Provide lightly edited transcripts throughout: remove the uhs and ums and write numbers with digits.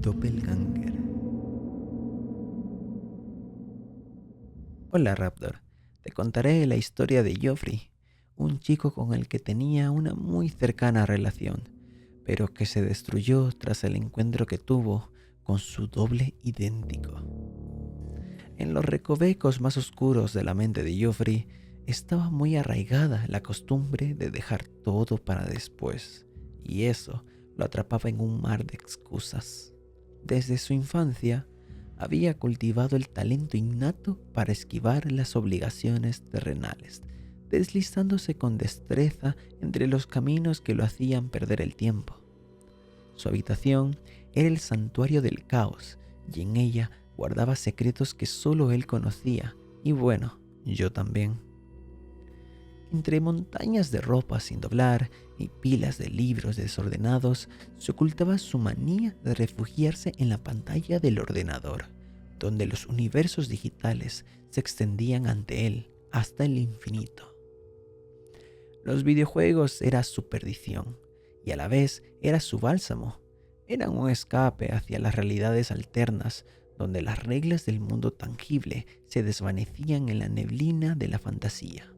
Doppelganger. Hola Raptor, te contaré la historia de Geoffrey, un chico con el que tenía una muy cercana relación, pero que se destruyó tras el encuentro que tuvo con su doble idéntico. En los recovecos más oscuros de la mente de Geoffrey estaba muy arraigada la costumbre de dejar todo para después, y eso lo atrapaba en un mar de excusas. Desde su infancia, había cultivado el talento innato para esquivar las obligaciones terrenales, deslizándose con destreza entre los caminos que lo hacían perder el tiempo. Su habitación era el santuario del caos, y en ella guardaba secretos que solo él conocía, y bueno, yo también. Entre montañas de ropa sin doblar y pilas de libros desordenados, se ocultaba su manía de refugiarse en la pantalla del ordenador, donde los universos digitales se extendían ante él hasta el infinito. Los videojuegos eran su perdición y a la vez era su bálsamo. Eran un escape hacia las realidades alternas, donde las reglas del mundo tangible se desvanecían en la neblina de la fantasía.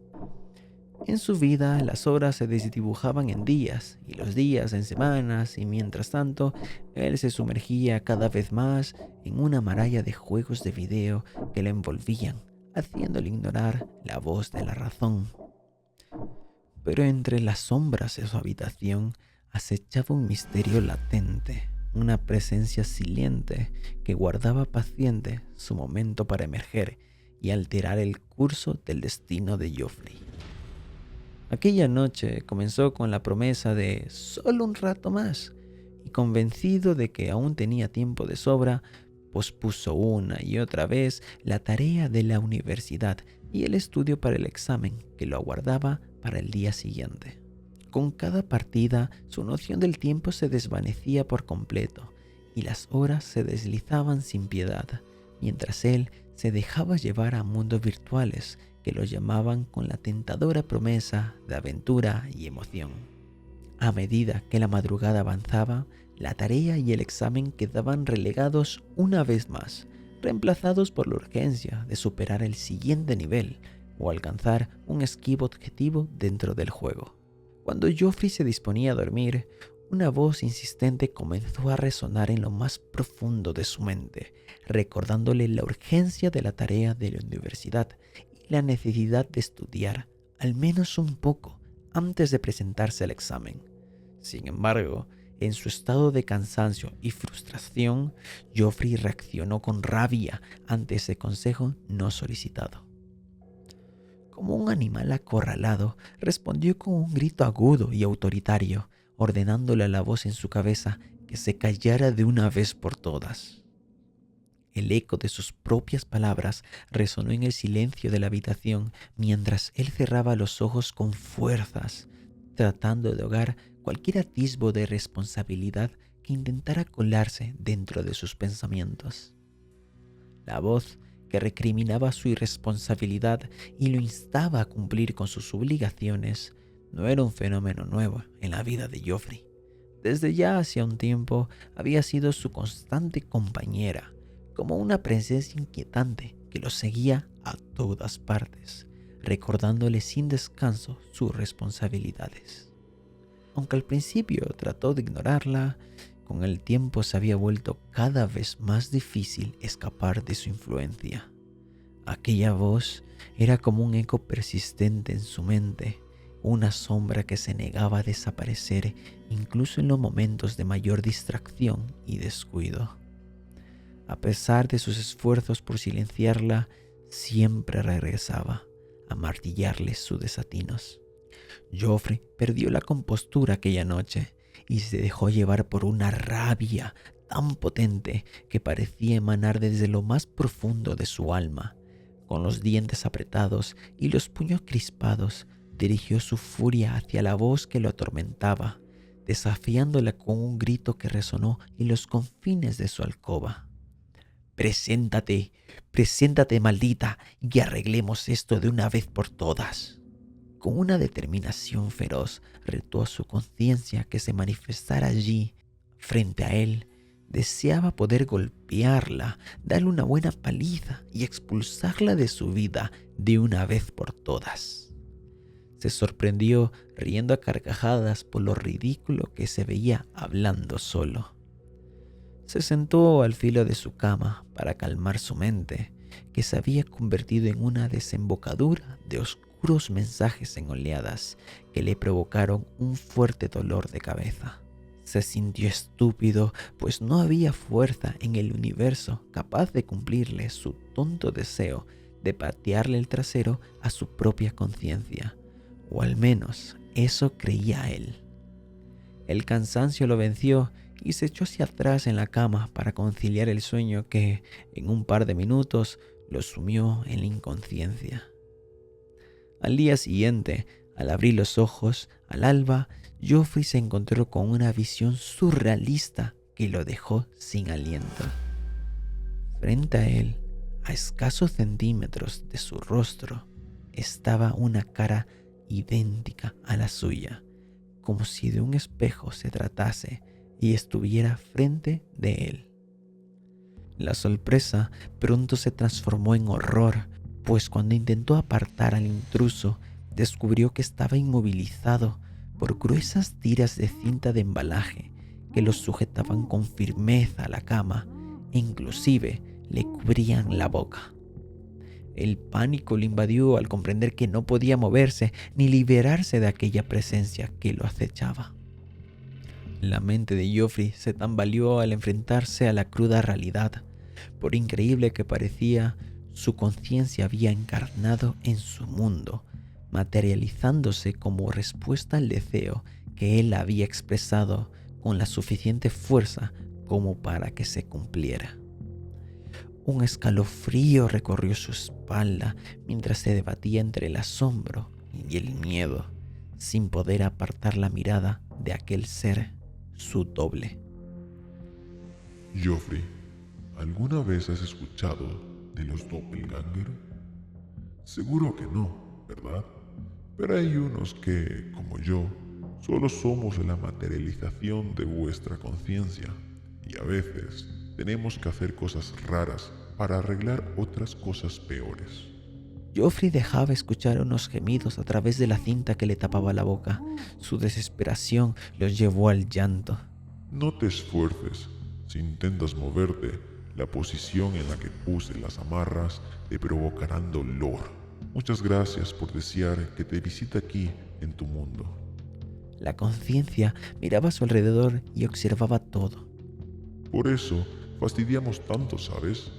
En su vida, las horas se desdibujaban en días y los días en semanas, y mientras tanto, él se sumergía cada vez más en una maraña de juegos de video que lo envolvían, haciéndole ignorar la voz de la razón. Pero entre las sombras de su habitación acechaba un misterio latente, una presencia silente que guardaba paciente su momento para emerger y alterar el curso del destino de Geoffrey. Aquella noche comenzó con la promesa de solo un rato más, y convencido de que aún tenía tiempo de sobra, pospuso una y otra vez la tarea de la universidad y el estudio para el examen que lo aguardaba para el día siguiente. Con cada partida, su noción del tiempo se desvanecía por completo y las horas se deslizaban sin piedad, mientras él se dejaba llevar a mundos virtuales que lo llamaban con la tentadora promesa de aventura y emoción. A medida que la madrugada avanzaba, la tarea y el examen quedaban relegados una vez más, reemplazados por la urgencia de superar el siguiente nivel o alcanzar un esquivo objetivo dentro del juego. Cuando Geoffrey se disponía a dormir, una voz insistente comenzó a resonar en lo más profundo de su mente, recordándole la urgencia de la tarea de la universidad y la necesidad de estudiar, al menos un poco, antes de presentarse al examen. Sin embargo, en su estado de cansancio y frustración, Geoffrey reaccionó con rabia ante ese consejo no solicitado. Como un animal acorralado, respondió con un grito agudo y autoritario, ordenándole a la voz en su cabeza que se callara de una vez por todas. El eco de sus propias palabras resonó en el silencio de la habitación mientras él cerraba los ojos con fuerzas, tratando de ahogar cualquier atisbo de responsabilidad que intentara colarse dentro de sus pensamientos. La voz que recriminaba su irresponsabilidad y lo instaba a cumplir con sus obligaciones no era un fenómeno nuevo en la vida de Geoffrey. Desde ya hacía un tiempo había sido su constante compañera, como una presencia inquietante que lo seguía a todas partes, recordándole sin descanso sus responsabilidades. Aunque al principio trató de ignorarla, con el tiempo se había vuelto cada vez más difícil escapar de su influencia. Aquella voz era como un eco persistente en su mente, una sombra que se negaba a desaparecer incluso en los momentos de mayor distracción y descuido. A pesar de sus esfuerzos por silenciarla, siempre regresaba a martillarle sus desatinos. Geoffrey perdió la compostura aquella noche y se dejó llevar por una rabia tan potente que parecía emanar desde lo más profundo de su alma. Con los dientes apretados y los puños crispados, dirigió su furia hacia la voz que lo atormentaba, desafiándola con un grito que resonó en los confines de su alcoba. «Preséntate, preséntate, maldita, y arreglemos esto de una vez por todas». Con una determinación feroz retó a su conciencia que se manifestara allí, frente a él, Deseaba poder golpearla, darle una buena paliza y expulsarla de su vida de una vez por todas. Se sorprendió riendo a carcajadas por lo ridículo que se veía hablando solo. Se sentó al filo de su cama para calmar su mente, que se había convertido en una desembocadura de oscuros mensajes en oleadas que le provocaron un fuerte dolor de cabeza. Se sintió estúpido, pues no había fuerza en el universo capaz de cumplirle su tonto deseo de patearle el trasero a su propia conciencia, o al menos eso creía él. El cansancio lo venció y se echó hacia atrás en la cama para conciliar el sueño que, en un par de minutos, lo sumió en la inconsciencia. Al día siguiente, al abrir los ojos, al alba, Joffrey se encontró con una visión surrealista que lo dejó sin aliento. Frente a él, a escasos centímetros de su rostro, estaba una cara idéntica a la suya, como si de un espejo se tratase y estuviera frente de él. La sorpresa pronto se transformó en horror, pues cuando intentó apartar al intruso, descubrió que estaba inmovilizado por gruesas tiras de cinta de embalaje que lo sujetaban con firmeza a la cama e inclusive le cubrían la boca. El pánico lo invadió al comprender que no podía moverse ni liberarse de aquella presencia que lo acechaba. La mente de Joffrey se tambaleó al enfrentarse a la cruda realidad. Por increíble que parecía, su conciencia había encarnado en su mundo, materializándose como respuesta al deseo que él había expresado con la suficiente fuerza como para que se cumpliera. Un escalofrío recorrió su espalda mientras se debatía entre el asombro y el miedo, sin poder apartar la mirada de aquel ser, su doble. Joffrey, ¿alguna vez has escuchado de los doppelganger? Seguro que no, ¿verdad? Pero hay unos que, como yo, solo somos la materialización de vuestra conciencia y a veces tenemos que hacer cosas raras para arreglar otras cosas peores. Joffrey dejaba escuchar unos gemidos a través de la cinta que le tapaba la boca. Su desesperación los llevó al llanto. No te esfuerces. Si intentas moverte, la posición en la que puse las amarras te provocarán dolor. Muchas gracias por desear que te visite aquí en tu mundo. La conciencia miraba a su alrededor y observaba todo. Por eso fastidiamos tanto, ¿sabes?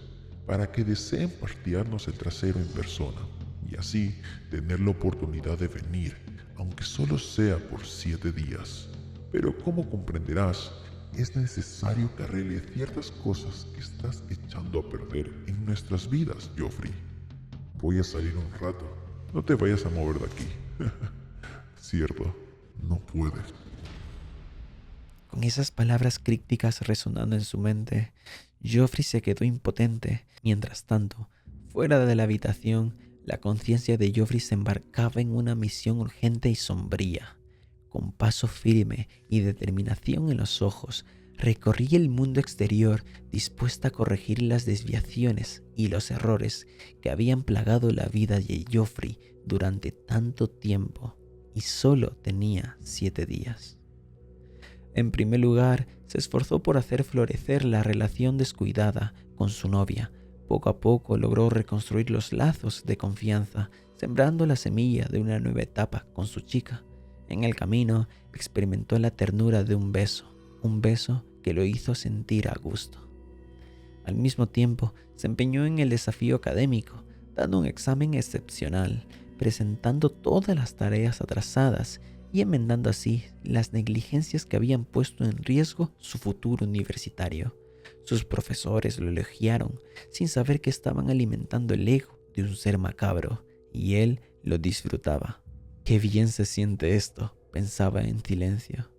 Para que deseen patearnos el trasero en persona y así tener la oportunidad de venir, aunque solo sea por 7 días. Pero como comprenderás, es necesario que arregle ciertas cosas que estás echando a perder en nuestras vidas, Joffrey. Voy a salir un rato. No te vayas a mover de aquí. Cierto, no puedes. Con esas palabras crípticas resonando en su mente, Joffrey se quedó impotente. Mientras tanto, fuera de la habitación, la conciencia de Joffrey se embarcaba en una misión urgente y sombría. Con paso firme y determinación en los ojos, recorría el mundo exterior dispuesta a corregir las desviaciones y los errores que habían plagado la vida de Joffrey durante tanto tiempo, y solo tenía 7 días. En primer lugar, se esforzó por hacer florecer la relación descuidada con su novia. Poco a poco logró reconstruir los lazos de confianza, sembrando la semilla de una nueva etapa con su chica. En el camino, experimentó la ternura de un beso que lo hizo sentir a gusto. Al mismo tiempo, se empeñó en el desafío académico, dando un examen excepcional, presentando todas las tareas atrasadas y enmendando así las negligencias que habían puesto en riesgo su futuro universitario. Sus profesores lo elogiaron, sin saber que estaban alimentando el ego de un ser macabro, y él lo disfrutaba. «Qué bien se siente esto», pensaba en silencio.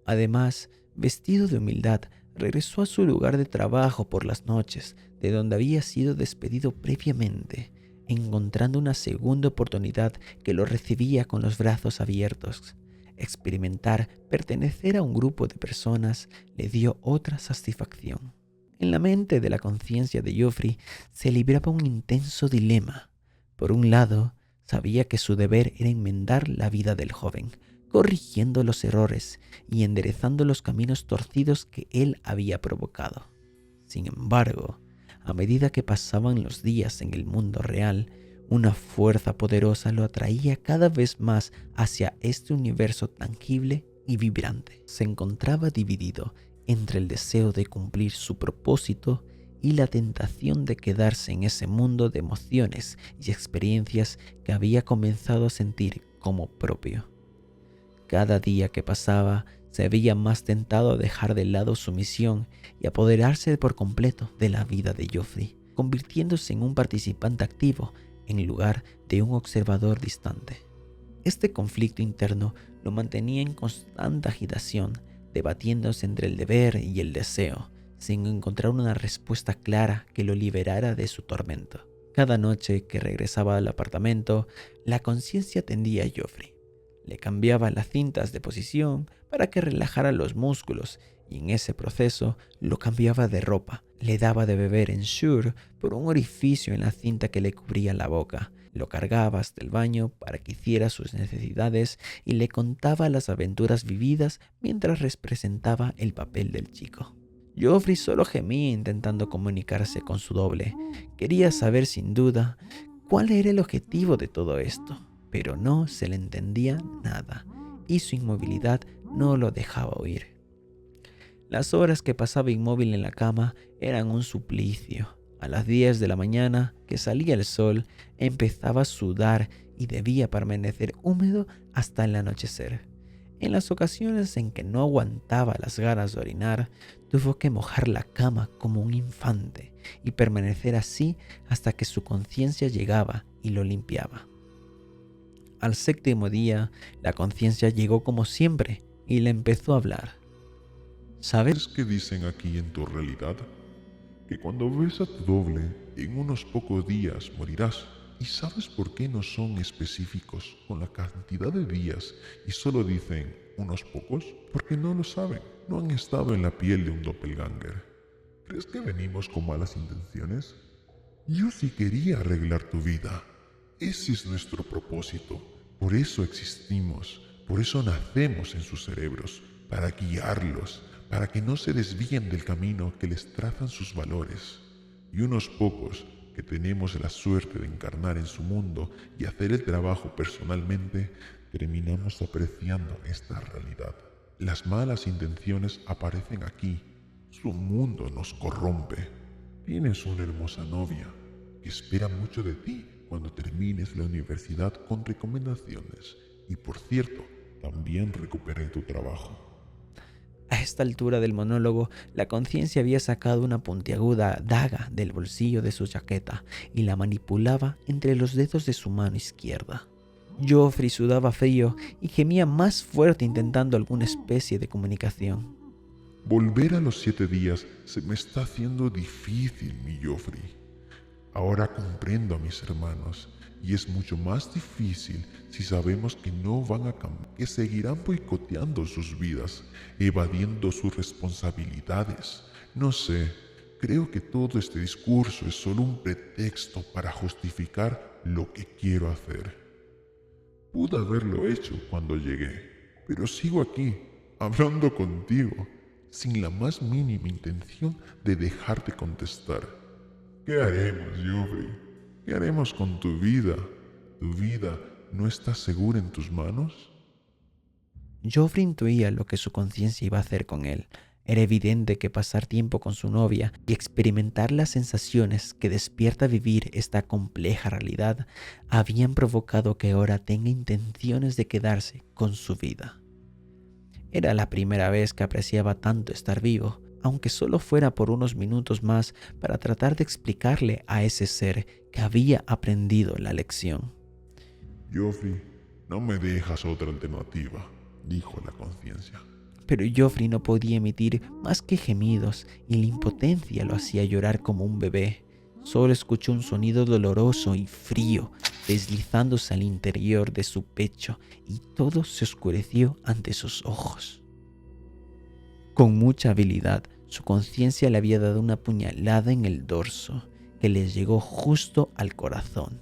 Además, vestido de humildad, regresó a su lugar de trabajo por las noches, de donde había sido despedido previamente, encontrando una segunda oportunidad que lo recibía con los brazos abiertos. Experimentar pertenecer a un grupo de personas le dio otra satisfacción. En la mente de la conciencia de Geoffrey se libraba un intenso dilema. Por un lado, sabía que su deber era enmendar la vida del joven, corrigiendo los errores y enderezando los caminos torcidos que él había provocado. Sin embargo, a medida que pasaban los días en el mundo real, una fuerza poderosa lo atraía cada vez más hacia este universo tangible y vibrante. Se encontraba dividido entre el deseo de cumplir su propósito y la tentación de quedarse en ese mundo de emociones y experiencias que había comenzado a sentir como propio. Cada día que pasaba, se veía más tentado a dejar de lado su misión y apoderarse por completo de la vida de Geoffrey, convirtiéndose en un participante activo en lugar de un observador distante. Este conflicto interno lo mantenía en constante agitación, debatiéndose entre el deber y el deseo, sin encontrar una respuesta clara que lo liberara de su tormento. Cada noche que regresaba al apartamento, la conciencia tendía a Geoffrey. Le cambiaba las cintas de posición para que relajara los músculos y en ese proceso lo cambiaba de ropa. Le daba de beber Ensure por un orificio en la cinta que le cubría la boca. Lo cargaba hasta el baño para que hiciera sus necesidades y le contaba las aventuras vividas mientras representaba el papel del chico. Geoffrey solo gemía intentando comunicarse con su doble. Quería saber sin duda cuál era el objetivo de todo esto, pero no se le entendía nada y su inmovilidad no lo dejaba oír. Las horas que pasaba inmóvil en la cama eran un suplicio. A las 10 de la mañana, que salía el sol, empezaba a sudar y debía permanecer húmedo hasta el anochecer. En las ocasiones en que no aguantaba las ganas de orinar, tuvo que mojar la cama como un infante y permanecer así hasta que su conciencia llegaba y lo limpiaba. Al séptimo día, la conciencia llegó como siempre y le empezó a hablar. ¿Sabes qué dicen aquí en tu realidad? Que cuando ves a tu doble, en unos pocos días morirás. ¿Y sabes por qué no son específicos con la cantidad de días y solo dicen unos pocos? Porque no lo saben, no han estado en la piel de un doppelganger. ¿Crees que venimos con malas intenciones? Yo sí quería arreglar tu vida. Ese es nuestro propósito. Por eso existimos, por eso nacemos en sus cerebros, para guiarlos, para que no se desvíen del camino que les trazan sus valores. Y unos pocos que tenemos la suerte de encarnar en su mundo y hacer el trabajo personalmente, terminamos apreciando esta realidad. Las malas intenciones aparecen aquí. Su mundo nos corrompe. Tienes una hermosa novia que espera mucho de ti cuando termines la universidad con recomendaciones. Y por cierto, también recuperé tu trabajo. A esta altura del monólogo, la conciencia había sacado una puntiaguda daga del bolsillo de su chaqueta y la manipulaba entre los dedos de su mano izquierda. Geoffrey sudaba frío y gemía más fuerte intentando alguna especie de comunicación. Volver a los 7 días se me está haciendo difícil, mi Geoffrey. Ahora comprendo a mis hermanos y es mucho más difícil si sabemos que no van a cambiar, que seguirán boicoteando sus vidas, evadiendo sus responsabilidades. No sé, creo que todo este discurso es solo un pretexto para justificar lo que quiero hacer. Pude haberlo hecho cuando llegué, pero sigo aquí, hablando contigo, sin la más mínima intención de dejarte contestar. ¿Qué haremos, Geoffrey? ¿Qué haremos con tu vida? ¿Tu vida no está segura en tus manos? Geoffrey intuía lo que su conciencia iba a hacer con él. Era evidente que pasar tiempo con su novia y experimentar las sensaciones que despierta vivir esta compleja realidad habían provocado que ahora tenga intenciones de quedarse con su vida. Era la primera vez que apreciaba tanto estar vivo, aunque solo fuera por unos minutos más para tratar de explicarle a ese ser que había aprendido la lección. Geoffrey, no me dejas otra alternativa, dijo la conciencia. Pero Geoffrey no podía emitir más que gemidos y la impotencia lo hacía llorar como un bebé. Solo escuchó un sonido doloroso y frío deslizándose al interior de su pecho y todo se oscureció ante sus ojos. Con mucha habilidad, su conciencia le había dado una puñalada en el dorso que le llegó justo al corazón.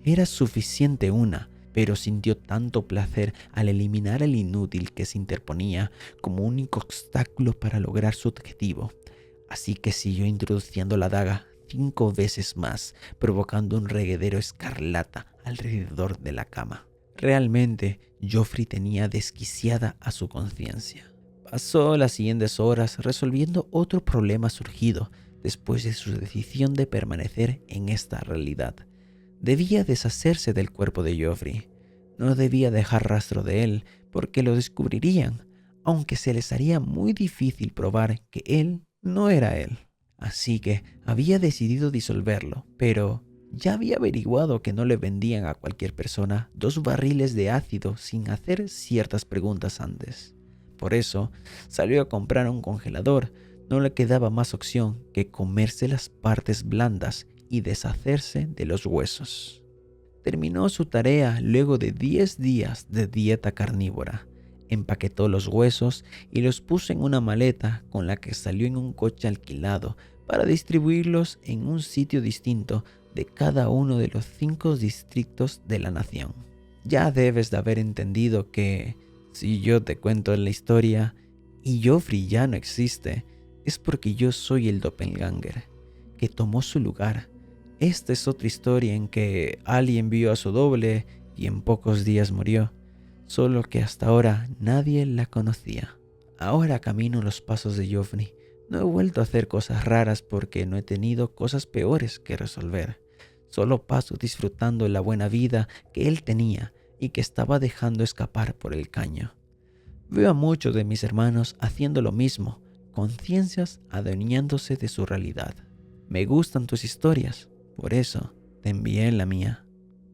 Era suficiente una, pero sintió tanto placer al eliminar al inútil que se interponía como único obstáculo para lograr su objetivo. Así que siguió introduciendo la daga 5 veces más, provocando un reguedero escarlata alrededor de la cama. Realmente, Joffrey tenía desquiciada a su conciencia. Pasó las siguientes horas resolviendo otro problema surgido después de su decisión de permanecer en esta realidad. Debía deshacerse del cuerpo de Joffrey. No debía dejar rastro de él porque lo descubrirían, aunque se les haría muy difícil probar que él no era él. Así que había decidido disolverlo, pero ya había averiguado que no le vendían a cualquier persona 2 barriles de ácido sin hacer ciertas preguntas antes. Por eso salió a comprar un congelador. No le quedaba más opción que comerse las partes blandas y deshacerse de los huesos. Terminó su tarea luego de 10 días de dieta carnívora. Empaquetó los huesos y los puso en una maleta con la que salió en un coche alquilado para distribuirlos en un sitio distinto de cada uno de los 5 distritos de la nación. Ya debes de haber entendido que, si yo te cuento la historia y Joffrey ya no existe, es porque yo soy el doppelganger que tomó su lugar. Esta es otra historia en que alguien vio a su doble y en pocos días murió, solo que hasta ahora nadie la conocía. Ahora camino los pasos de Joffrey. No he vuelto a hacer cosas raras porque no he tenido cosas peores que resolver. Solo paso disfrutando de la buena vida que él tenía y que estaba dejando escapar por el caño. Veo a muchos de mis hermanos haciendo lo mismo, conciencias adueñándose de su realidad. Me gustan tus historias, por eso te envié la mía.